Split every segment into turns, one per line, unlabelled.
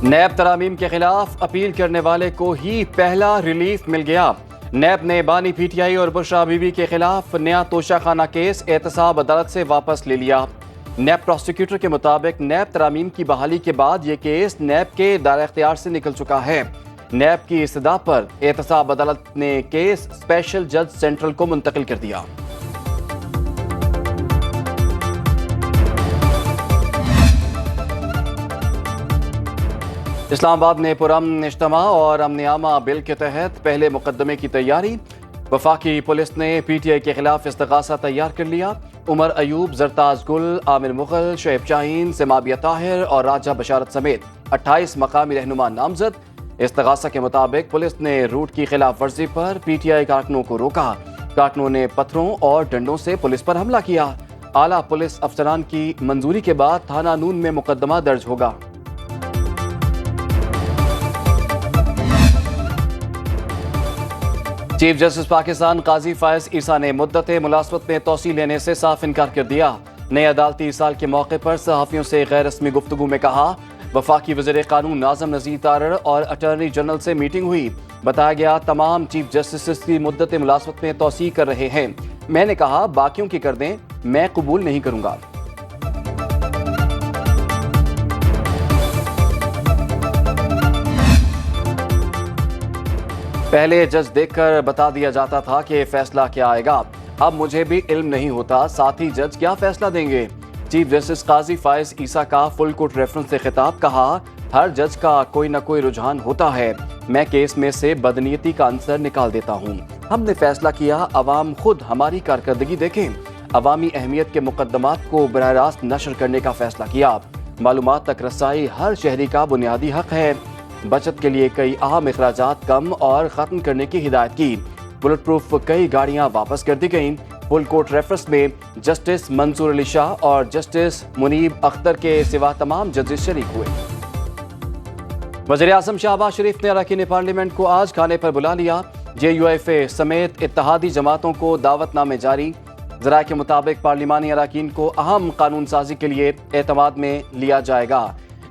NAB ترامیم کے خلاف appeal کرنے والے کو ہی پہلا ریلیف مل گیا۔ نیب نے بانی پی ٹی آئی اور بشرا بی بی کے خلاف نیا توشہ خانہ کیس احتساب عدالت سے واپس لے لیا۔ نیب پروسیکیوٹر کے مطابق نیب ترامیم کی بحالی کے بعد یہ کیس نیب کے دائرہ اختیار سے نکل چکا ہے۔ نیب کی استدعا پر احتساب عدالت نے کیس اسپیشل جج سینٹرل کو منتقل کر دیا۔ اسلام آباد میں پرامن اجتماع اور امن عامہ بل کے تحت پہلے مقدمے کی تیاری۔ وفاقی پولیس نے پی ٹی آئی کے خلاف استغاثہ تیار کر لیا۔ عمر ایوب، زرتاز گل، عامر مغل، شعیب شاہین، سمابیہ طاہر اور راجہ بشارت سمیت 28 مقامی رہنما نامزد۔ استغاثہ کے مطابق پولیس نے روٹ کی خلاف ورزی پر پی ٹی آئی کارکنوں کو روکا۔ کارکنوں نے پتھروں اور ڈنڈوں سے پولیس پر حملہ کیا۔ اعلیٰ پولیس افسران کی منظوری کے بعد تھانہ نون میں مقدمہ درج ہوگا۔ چیف جسٹس پاکستان قاضی فائز عیسیٰ نے مدت ملازمت میں توسیع لینے سے صاف انکار کر دیا۔ نئے عدالتی سال کے موقع پر صحافیوں سے غیر رسمی گفتگو میں کہا، وفاقی وزیر قانون ناظم نذیر تارڑ اور اٹارنی جنرل سے میٹنگ ہوئی۔ بتایا گیا تمام چیف جسٹس کی مدت ملازمت میں توسیع کر رہے ہیں۔ میں نے کہا باقیوں کی کر دیں، میں قبول نہیں کروں گا۔ پہلے جج دیکھ کر بتا دیا جاتا تھا کہ فیصلہ کیا آئے گا، اب مجھے بھی علم نہیں ہوتا ساتھی جج کیا فیصلہ دیں گے۔ چیف جسٹس قاضی فائز عیسیٰ کا فل کورٹ ریفرنس سے خطاب، کہا ہر جج کا کوئی نہ کوئی رجحان ہوتا ہے، میں کیس میں سے بدنیتی کا عنصر نکال دیتا ہوں۔ ہم نے فیصلہ کیا، عوام خود ہماری کارکردگی دیکھیں۔ عوامی اہمیت کے مقدمات کو براہ راست نشر کرنے کا فیصلہ کیا۔ معلومات تک رسائی ہر شہری کا بنیادی حق ہے۔ بچت کے لیے کئی اہم اخراجات کم اور ختم کرنے کی ہدایت کی۔ بلٹ پروف کئی گاڑیاں واپس کر دی گئیں۔ فل کورٹ ریفرنس میں جسٹس منصور علی شاہ اور جسٹس منیب اختر کے سوا تمام ججز شریک ہوئے۔ وزیر اعظم شہباز شریف نے اراکین پارلیمنٹ کو آج کھانے پر بلا لیا۔ جے یو ایف اے سمیت اتحادی جماعتوں کو دعوت نامے جاری۔ ذرائع کے مطابق پارلیمانی اراکین کو اہم قانون سازی کے لیے اعتماد میں لیا جائے گا۔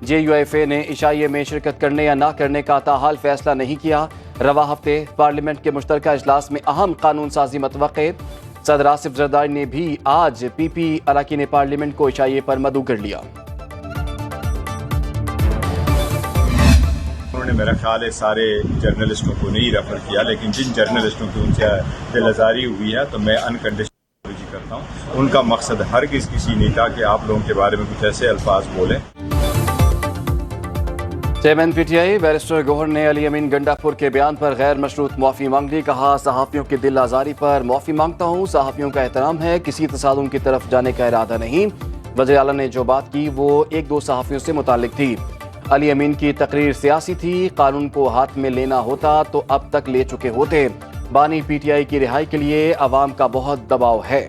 جے یو ایف اے نے عشائیے میں شرکت کرنے یا نہ کرنے کا تاحال فیصلہ نہیں کیا۔ رواں ہفتے پارلیمنٹ کے مشترکہ اجلاس میں اہم قانون سازی متوقع۔ صدر آصف زرداری نے بھی آج پی پی اراکین پارلیمنٹ کو عشائیے پر مدعو کر لیا۔
انہوں نے میرا خیال ہے سارے جرنلسٹوں کو نہیں ریفر کیا، لیکن جن جرنلسٹوں کی ان سے دل آزاری ہوئی ہے تو میں انکنڈیشنل کرتا ہوں۔ ان کا مقصد ہرگز کسی نہیں تھا کہ آپ لوگوں کے بارے میں کچھ ایسے الفاظ بولیں۔
Chairman P T I barrister Gohar نے علی امین گنڈا پور کے بیان پر غیر مشروط معافی مانگ لی۔ کہا صحافیوں کی دل آزاری پر معافی مانگتا ہوں، صحافیوں کا احترام ہے، کسی تصادم کی طرف جانے کا ارادہ نہیں۔ وزیر اعلیٰ نے جو بات کی وہ ایک دو صحافیوں سے متعلق تھی۔ علی امین کی تقریر سیاسی تھی، قانون کو ہاتھ میں لینا ہوتا تو اب تک لے چکے ہوتے۔ بانی پی ٹی آئی کی رہائی کے لیے عوام کا بہت دباؤ ہے۔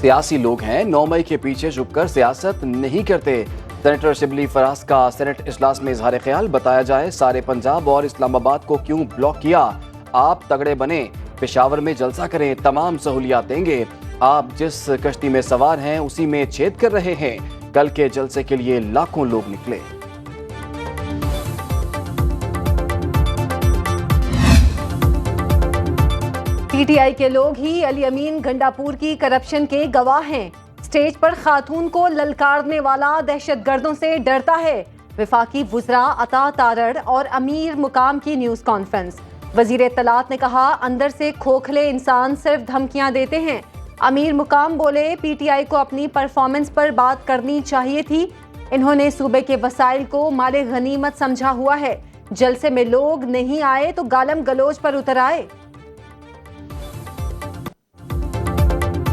سیاسی لوگ ہیں، 9 مئی کے پیچھے چھپ کر سیاست نہیں کرتے۔ سینیٹر شبلی فراز کا سینٹ اجلاس میں اظہار خیال، بتایا جائے سارے پنجاب اور اسلام آباد کو کیوں بلاک کیا؟ آپ تگڑے بنے، پشاور میں جلسہ کریں، تمام سہولیات دیں گے۔ آپ جس کشتی میں سوار ہیں اسی میں چھید کر رہے ہیں۔ کل کے جلسے کے لیے لاکھوں لوگ نکلے۔
پی ٹی آئی کے لوگ ہی علی امین گنڈا پور کی کرپشن کے گواہ ہیں۔ سٹیج پر خاتون کو للکارنے والا دہشت گردوں سے ڈرتا ہے۔ وفاقی وزراء عطا تارڑ اور امیر مقام کی نیوز کانفرنس۔ وزیر اطلاعات نے کہا اندر سے کھوکھلے انسان صرف دھمکیاں دیتے ہیں۔ امیر مقام بولے پی ٹی آئی کو اپنی پرفارمنس پر بات کرنی چاہیے تھی۔ انہوں نے صوبے کے وسائل کو مال غنیمت سمجھا ہوا ہے۔ جلسے میں لوگ نہیں آئے تو گالم گلوچ پر اتر آئے۔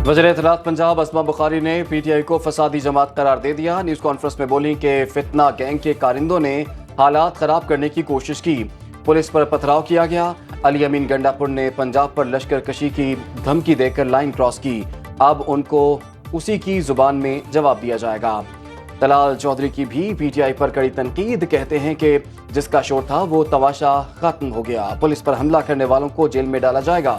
وزیر اطلاعات پنجاب اسما بخاری نے پی ٹی آئی کو فسادی جماعت قرار دے دیا۔ نیوز کانفرنس میں بولی کہ فتنہ گینگ کے کارندوں نے حالات خراب کرنے کی کوشش کی، پولیس پر پتھراؤ کیا گیا۔ علی امین گنڈا پور نے پنجاب پر لشکر کشی کی دھمکی دے کر لائن کراس کی، اب ان کو اسی کی زبان میں جواب دیا جائے گا۔ طلال چودھری کی بھی پی ٹی آئی پر کڑی تنقید، کہتے ہیں کہ جس کا شور تھا وہ تماشا ختم ہو گیا، پولیس پر حملہ کرنے والوں کو جیل میں ڈالا جائے گا۔